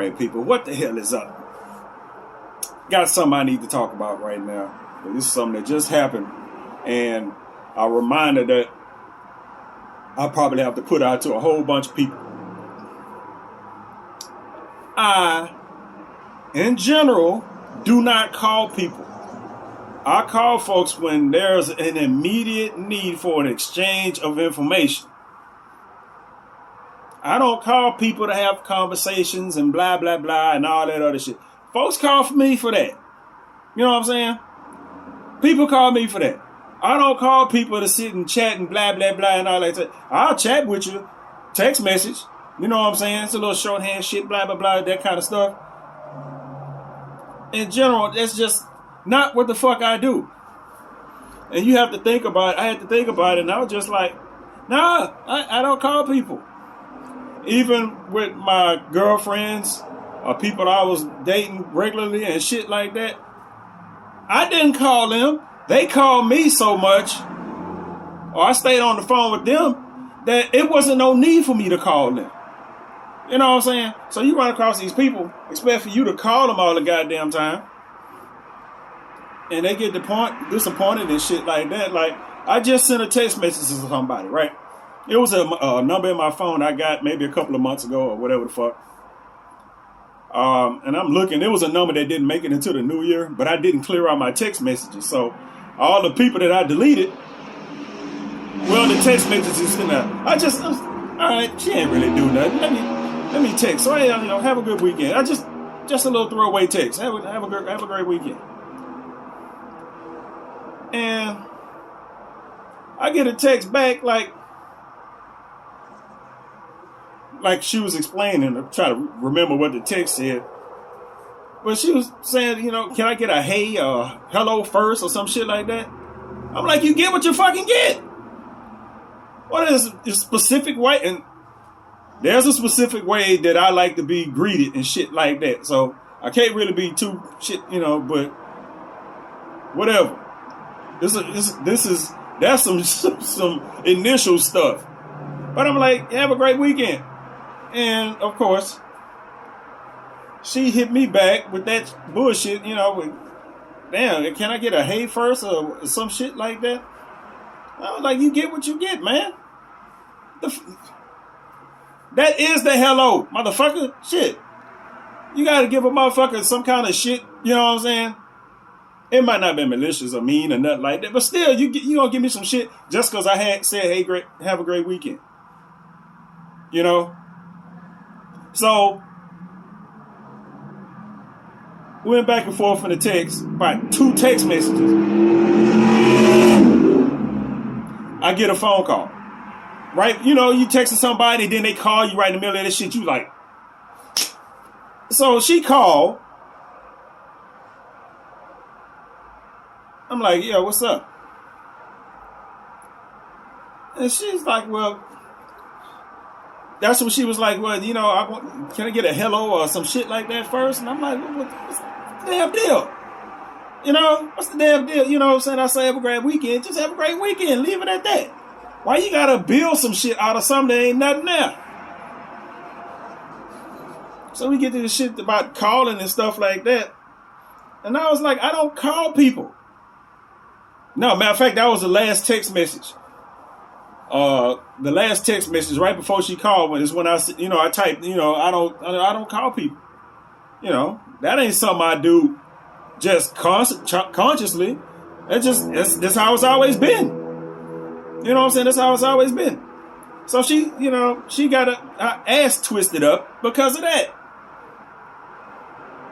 right, people, what the hell is up? Got something I need to talk about right now. This is something that just happened, and a reminder that I probably have to put out to a whole bunch of people. I, in general, do not call people. I call folks when there's an immediate need for an exchange of information. I don't call people to have conversations and blah, blah, blah, and all that other shit. Folks call for me for that. You know what I'm saying? People call me for that. I don't call people to sit and chat and blah, blah, blah, and all that. I'll chat with you. Text message. You know what I'm saying? It's a little shorthand shit, blah, blah, blah, that kind of stuff. In general, that's just not what the fuck I do. And you have to think about it. I had to think about it, and I was just like, nah, I don't call people. Even with my girlfriends or people I was dating regularly and shit like that, I didn't call them. They called me so much, or I stayed on the phone with them, that it wasn't no need for me to call them. You know what I'm saying? So you run across these people, expect for you to call them all the goddamn time, and they get disappointed and shit like that. Like, I just sent a text message to somebody, right? It was a number in my phone I got maybe a couple of months ago or whatever the fuck. And I'm looking, it was a number that didn't make it into the new year, but I didn't clear out my text messages. So all the people that I deleted, well, the text messages, all right, she ain't really do nothing. Let me text. So, hey, have a good weekend. Just a little throwaway text. Have a great weekend. And I get a text back like she was explaining, I'm trying to remember what the text said. But she was saying, can I get a hey or hello first or some shit like that? I'm like, you get what you fucking get. What is a specific way? And there's a specific way that I like to be greeted and shit like that. So I can't really be too shit, but whatever. That's some initial stuff. But I'm like, have a great weekend. And of course, she hit me back with that bullshit, damn, can I get a hey first or some shit like that? I was like, you get what you get, man. That is the hello, motherfucker. Shit. You gotta give a motherfucker some kind of shit, you know what I'm saying? It might not be malicious or mean or nothing like that, but still, you gonna give me some shit just because I had said, hey, have a great weekend. So, we went back and forth in the text, about 2 text messages. I get a phone call. Right? You texting somebody, then they call you right in the middle of that shit. You like. So she called. I'm like, yeah, what's up? And she's like, well, that's what she was like, well, can I get a hello or some shit like that first? And I'm like, what's the damn deal? What's the damn deal? You know what I'm saying? I say have a great weekend. Just have a great weekend. Leave it at that. Why you gotta build some shit out of something that ain't nothing there? So we get to the shit about calling and stuff like that. And I was like, I don't call people. No, matter of fact, that was the last text message. The last text message right before she called is when I typed, I don't call people. That ain't something I do just consciously. That's how it's always been. You know what I'm saying? That's how it's always been. So she, she got her ass twisted up because of that.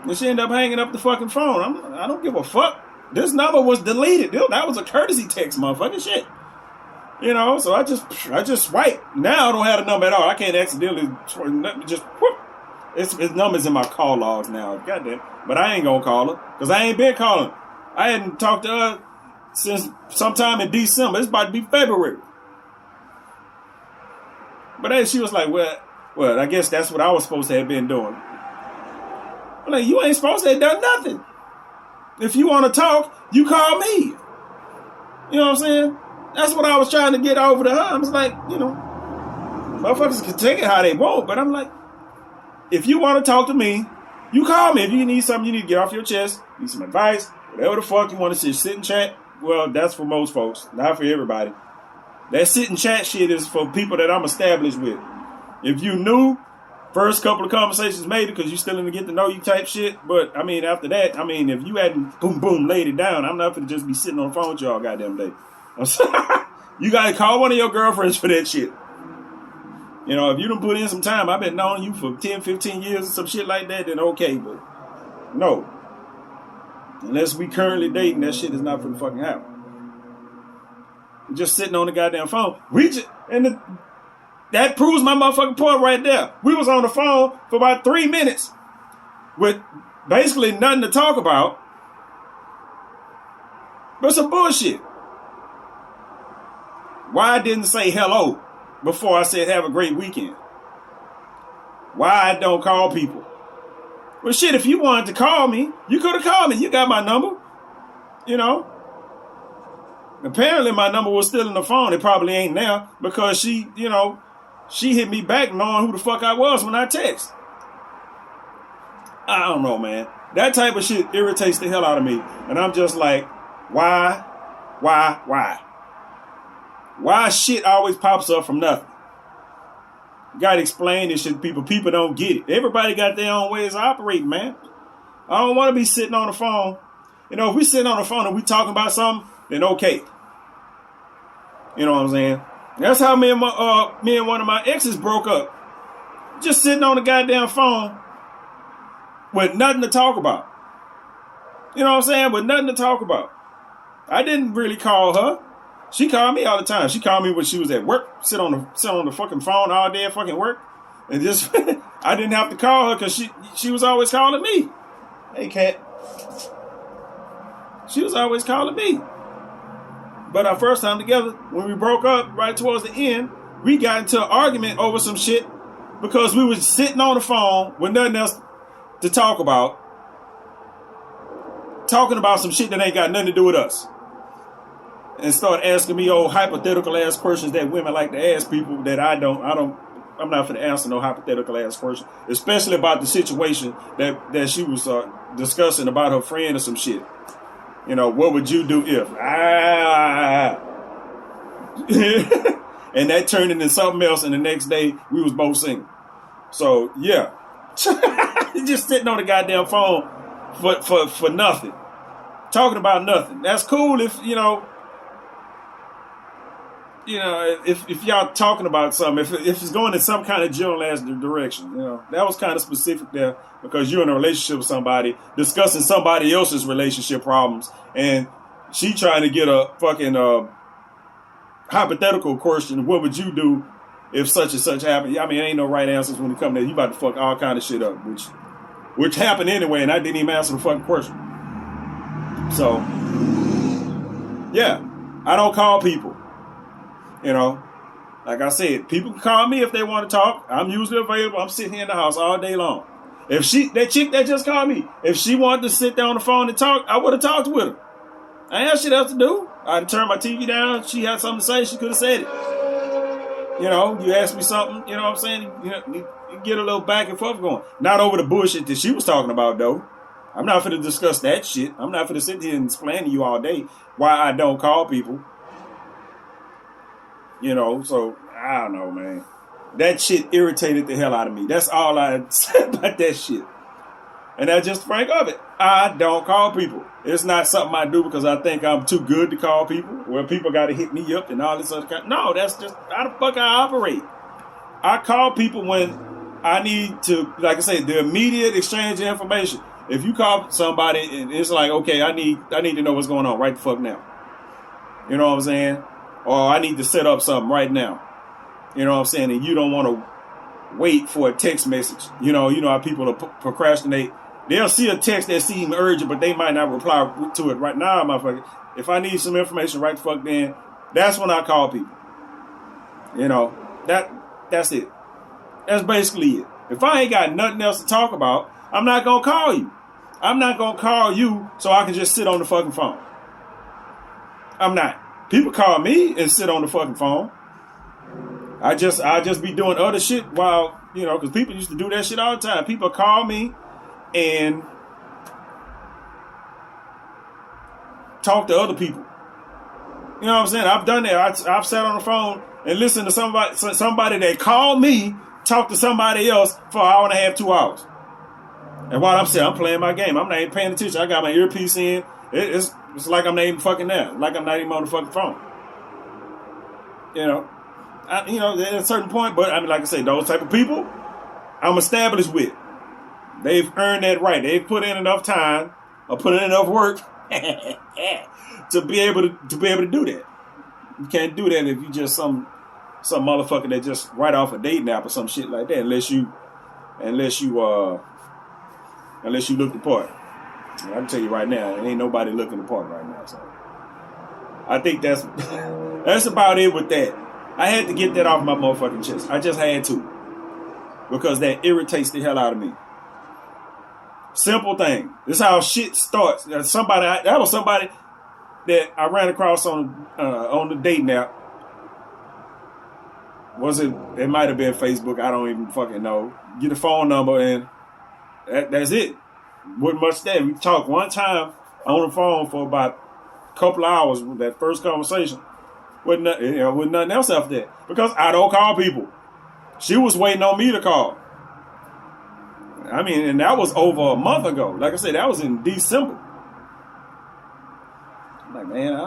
And she ended up hanging up the fucking phone. I don't give a fuck. This number was deleted. That was a courtesy text, motherfucking shit. So I just swipe. Now I don't have the number at all. I can't accidentally just whoop. It's numbers in my call logs now. Goddamn. But I ain't gonna call her because I ain't been calling. I hadn't talked to her since sometime in December. It's about to be February. But then she was like, well, I guess that's what I was supposed to have been doing. I'm like, you ain't supposed to have done nothing. If you want to talk, you call me. You know what I'm saying? That's what I was trying to get over to her. I was like, motherfuckers can take it how they want, but I'm like, if you want to talk to me, you call me. If you need something, you need to get off your chest, need some advice, whatever the fuck you want to sit and chat. Well, that's for most folks, not for everybody. That sit and chat shit is for people that I'm established with. If you new, first couple of conversations maybe because you still in the get to know you type shit. But, I mean, after that, I mean, if you hadn't boom, boom, laid it down, I'm not going to just be sitting on the phone with you all goddamn day. You got to call one of your girlfriends for that shit. You know, if you done put in some time, I've been knowing you for 10, 15 years or some shit like that, then okay. But, no. Unless we currently dating, that shit is not for the fucking house. We're just sitting on the goddamn phone. That proves my motherfucking point right there. We was on the phone for about 3 minutes with basically nothing to talk about but some bullshit. Why I didn't say hello before I said have a great weekend? Why I don't call people? Well, shit, if you wanted to call me, you could have called me. You got my number, you know. Apparently my number was still in the phone. It probably ain't now because she hit me back knowing who the fuck I was when I text. I don't know, man. That type of shit irritates the hell out of me. And I'm just like, why? Why shit always pops up from nothing? You gotta explain this shit to people. People don't get it. Everybody got their own ways of operating, man. I don't want to be sitting on the phone. You know, if we sitting on the phone and we talking about something, then okay. You know what I'm saying? That's how me and one of my exes broke up. Just sitting on the goddamn phone with nothing to talk about. You know what I'm saying? With nothing to talk about. I didn't really call her. She called me all the time. She called me when she was at work. Sit on the fucking phone all day at fucking work. And just I didn't have to call her because she was always calling me. Hey, cat. She was always calling me. But our first time together, when we broke up right towards the end, we got into an argument over some shit because we were sitting on the phone with nothing else to talk about. Talking about some shit that ain't got nothing to do with us. And start asking me old hypothetical ass questions that women like to ask people that I'm not going to answer no hypothetical ass question. Especially about the situation that she was discussing about her friend or some shit. You know, what would you do if? And that turned into something else, and the next day we was both single. So yeah. Just sitting on the goddamn phone for nothing. Talking about nothing. That's cool if, if y'all talking about something, if it's going in some kind of general ass direction, that was kind of specific there because you're in a relationship with somebody discussing somebody else's relationship problems, and she trying to get a fucking hypothetical question. What would you do if such and such happened? I mean, ain't no right answers when it comes to you about to fuck all kind of shit up, which happened anyway, and I didn't even answer the fucking question. So, yeah, I don't call people. Like I said, people can call me if they want to talk. I'm usually available. I'm sitting here in the house all day long. If that chick that just called me, if she wanted to sit there on the phone and talk, I would have talked with her. I ain't had shit else to do. I'd turn my TV down. She had something to say. She could have said it. You asked me something, you know what I'm saying? You get a little back and forth going. Not over the bullshit that she was talking about, though. I'm not finna discuss that shit. I'm not finna sit here and explain to you all day why I don't call people. So I don't know, man. That shit irritated the hell out of me. That's all I said about that shit. And that's just frank of it. I don't call people. It's not something I do because I think I'm too good to call people. Where people got to hit me up and all this other kind. No, that's just how the fuck I operate. I call people when I need to, like I said, the immediate exchange of information. If you call somebody and it's like, okay, I need to know what's going on right the fuck now. You know what I'm saying? Or I need to set up something right now. You know what I'm saying? And you don't want to wait for a text message. You know how people procrastinate. They'll see a text that seems urgent, but they might not reply to it right now, motherfucker. If I need some information right the fuck then, that's when I call people. That's it. That's basically it. If I ain't got nothing else to talk about, I'm not going to call you. I'm not going to call you so I can just sit on the fucking phone. I'm not. People call me and sit on the fucking phone. I just be doing other shit while You know, because people used to do that shit all the time. People call me and talk to other people. You know what I'm saying? I've done that. I've sat on the phone and listened to somebody that called me talk to somebody else for an hour and a half, 2 hours. And while I'm sitting, I'm playing my game. I'm not even paying attention. I got my earpiece in. It's like I'm not even fucking there. Like I'm not even on the fucking phone. You know? At a certain point, but I mean, like I say, those type of people I'm established with. They've earned that right. They've put in enough time or put in enough work to be able to do that. You can't do that if you just some motherfucker that just write off a dating app or some shit like that, unless you look the part. I can tell you right now, there ain't nobody looking the part right now. So I think that's about it with that. I had to get that off my motherfucking chest. I just had to. Because that irritates the hell out of me. Simple thing. This is how shit starts. That was somebody that I ran across on the dating app. It might have been Facebook. I don't even fucking know. Get a phone number and that's it. Wasn't much there. We talked one time on the phone for about a couple of hours with that first conversation. With nothing else after that. Because I don't call people. She was waiting on me to call. I mean, and that was over a month ago. Like I said, that was in December. I'm like, man, I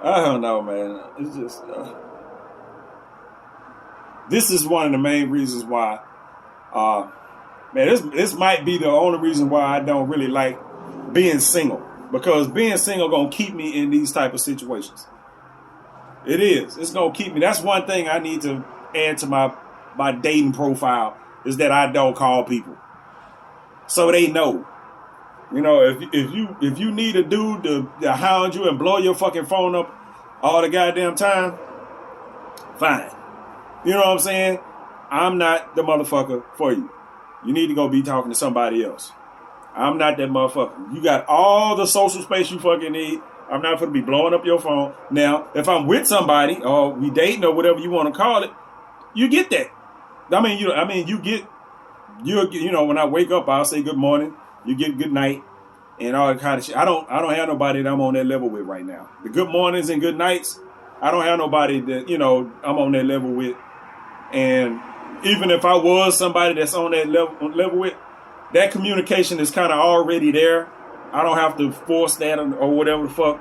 don't know, man. It's just... this is one of the main reasons why... man, this might be the only reason why I don't really like being single. Because being single gonna keep me in these type of situations. It is. It's gonna keep me. That's one thing I need to add to my dating profile is that I don't call people, so they know. You know, if you need a dude to hound you and blow your fucking phone up all the goddamn time, fine. You know what I'm saying? I'm not the motherfucker for you. You need to go be talking to somebody else. I'm not that motherfucker. You got all the social space you fucking need. I'm not going to be blowing up your phone. Now, if I'm with somebody or we dating or whatever you want to call it, you get that. You get when I wake up, I'll say good morning. You get good night and all that kind of shit. I don't have nobody that I'm on that level with right now. The good mornings and good nights, I don't have nobody that, I'm on that level with. And even if I was somebody that's on that level with, that communication is kind of already there. I don't have to force that or whatever the fuck.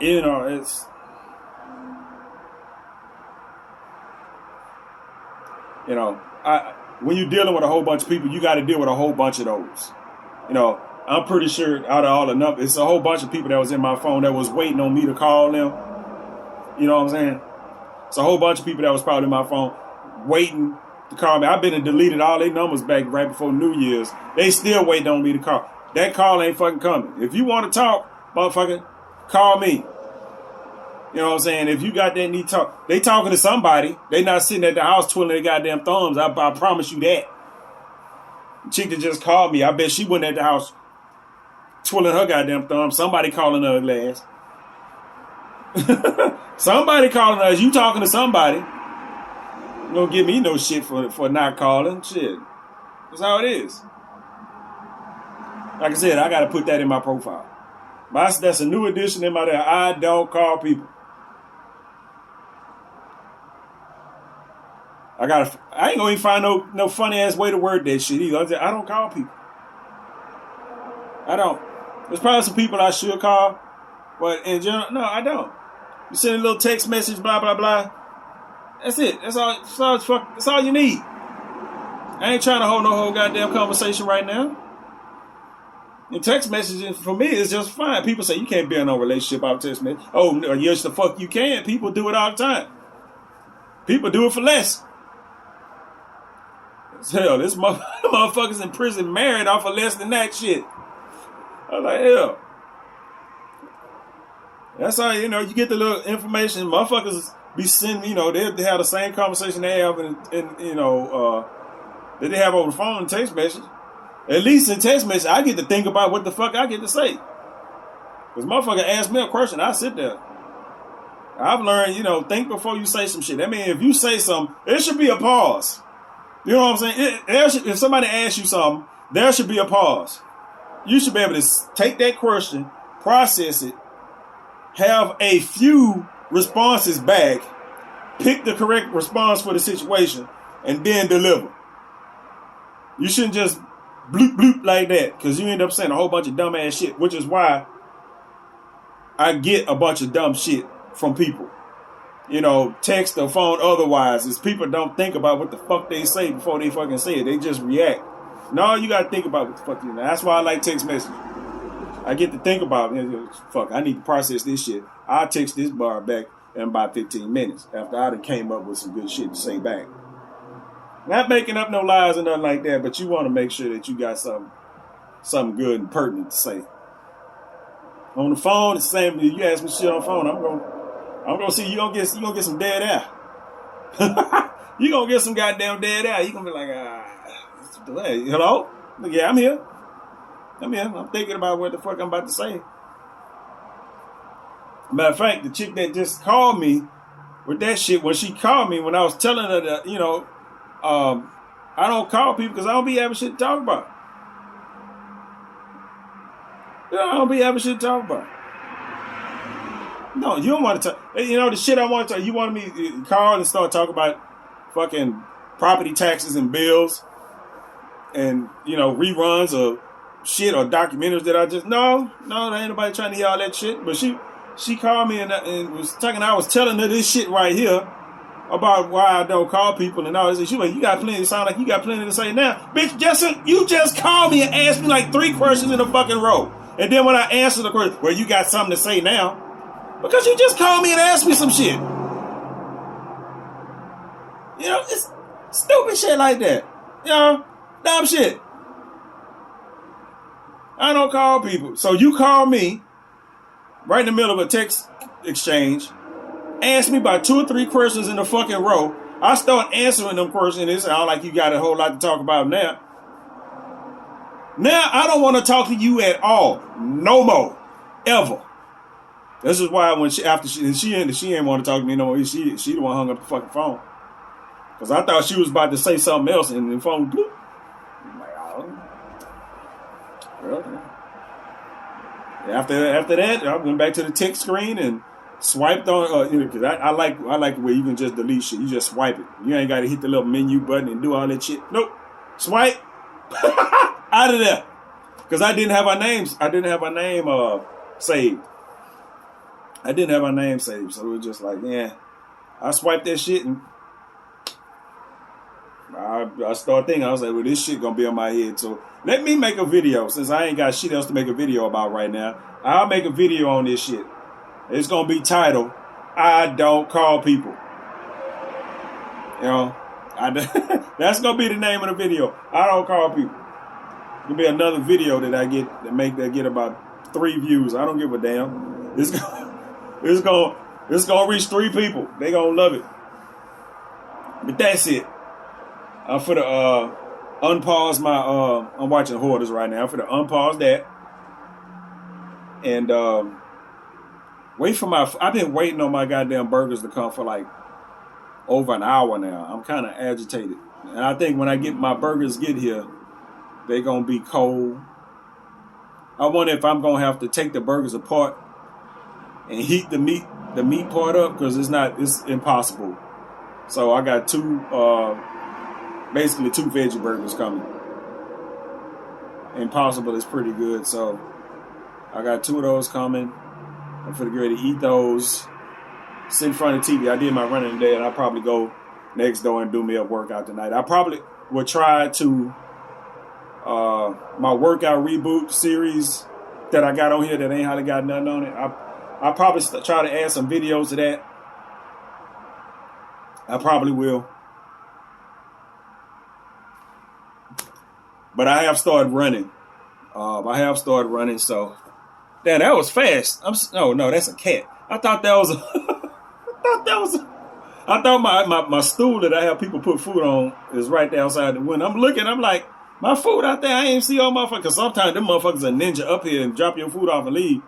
It's... when you're dealing with a whole bunch of people, you got to deal with a whole bunch of those. I'm pretty sure out of all the numbers, it's a whole bunch of people that was in my phone that was waiting on me to call them. You know what I'm saying? It's a whole bunch of people that was probably in my phone waiting to call me. I've been and deleted all their numbers back right before New Year's. They still waiting on me to call. That call ain't fucking coming. If you want to talk, motherfucker, call me. You know what I'm saying? If you got that need talk, they talking to somebody. They not sitting at the house twiddling their goddamn thumbs. I promise you that. The chick that just called me, I bet she wasn't at the house twiddling her goddamn thumbs. Somebody calling her ugly ass. Somebody calling us. You talking to somebody. You don't give me no shit for not calling. Shit. That's how it is. Like I said, I got to put that in my profile. That's a new addition in my there. I don't call people. I ain't gonna even find no funny ass way to word that shit either. I don't call people. I don't. There's probably some people I should call, but in general, no, I don't. You send a little text message, blah blah blah. That's it. That's all you need. I ain't trying to hold no whole goddamn conversation right now. And text messaging for me is just fine. People say you can't be in no relationship out text message. Oh, yes, the fuck you can. People do it all the time. People do it for less. Hell, this motherfuckers in prison married off of less than that shit. I was like, hell. That's how, you get the little information. Motherfuckers be sending, they have the same conversation they have that they have over the phone and text message. At least in text message, I get to think about what the fuck I get to say. Because motherfucker ask me a question, I sit there. I've learned, think before you say some shit. I mean, if you say something, there should be a pause. You know what I'm saying? If somebody asks you something, there should be a pause. You should be able to take that question, process it, have a few responses back, pick the correct response for the situation, and then deliver. You shouldn't just bloop bloop like that, because you end up saying a whole bunch of dumb ass shit, which is why I get a bunch of dumb shit from people. Text or phone otherwise, is people don't think about what the fuck they say before they fucking say it. They just react. No, you gotta think about what the fuck you know. That's why I like text messages. I get to think about it. Fuck, I need to process this shit. I'll text this bar back in about 15 minutes after I done came up with some good shit to say back. Not making up no lies or nothing like that, but you want to make sure that you got something good and pertinent to say. On the phone, it's the same. You ask me shit on the phone, I'm gonna see you gonna get some dead air. You gonna get some goddamn dead air. You gonna be like, hello? Yeah, I'm here. I'm thinking about what the fuck I'm about to say. Matter of fact, the chick that just called me with that shit, when she called me, when I was telling her that, I don't call people because I don't be having shit to talk about. I don't be having shit to talk about. No, you don't want to talk. The shit I want to talk. You wanted me to call and start talking about fucking property taxes and bills and, reruns of shit or documentaries that I just... No, there ain't nobody trying to hear all that shit. But she called me and was talking. I was telling her this shit right here about why I don't call people and all this. She was like, you got plenty. It sound like you got plenty to say now. Bitch, you just called me and asked me like 3 questions in a fucking row. And then when I answer the question, well, you got something to say now. Because you just called me and asked me some shit. It's stupid shit like that. Dumb shit. I don't call people. So you call me right in the middle of a text exchange, ask me about 2 or 3 questions in a fucking row. I start answering them questions. It sounds like you got a whole lot to talk about now. Now I don't want to talk to you at all. No more. Ever. This is why when she ain't want to talk to me no more. She the one hung up the fucking phone. Because I thought she was about to say something else and the phone bloop. I'm like, oh. Well, after that, I went back to the text screen and swiped on, because I like the way you can just delete shit. You just swipe it. You ain't got to hit the little menu button and do all that shit. Nope. Swipe. Out of there. Because I didn't have our names. I didn't have our name saved. I didn't have my name saved, so it was just like, yeah. I swiped that shit and I started thinking, I was like, well, this shit gonna be on my head. So let me make a video, since I ain't got shit else to make a video about right now. I'll make a video on this shit. It's gonna be titled, I Don't Call People. That's gonna be the name of the video. I don't call people. It's gonna be another video that I get about 3 views. I don't give a damn. It's gonna reach 3 people. They gonna love it. But that's it. I'm finna unpause my I'm watching Hoarders right now. I'm finna unpause that. And wait for I've been waiting on my goddamn burgers to come for like over an hour now. I'm kinda agitated. And I think when my burgers get here, they gonna be cold. I wonder if I'm gonna have to take the burgers apart and heat the meat part up, because it's impossible. So I got 2 basically 2 veggie burgers coming. Impossible is pretty good, so I got 2 of those coming. I'm finna get ready to eat those. Sit in front of the TV. I did my running today, and I'll probably go next door and do me a workout tonight. I probably will try to my workout reboot series that I got on here that ain't hardly got nothing on it. I'll probably try to add some videos to that. I probably will. But I have started running. So damn, that was fast. No, that's a cat. I thought my stool that I have people put food on is right there outside the window. I'm looking, I'm like, my food out there, I ain't see all motherfuckers. Sometimes them motherfuckers are ninja up here and drop your food off and leave.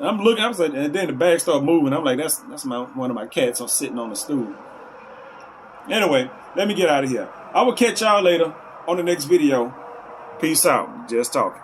I'm looking, I was like, and then the bag started moving. I'm like, that's one of my cats. I'm sitting on the stool. Anyway, let me get out of here. I will catch y'all later on the next video. Peace out. Just talking.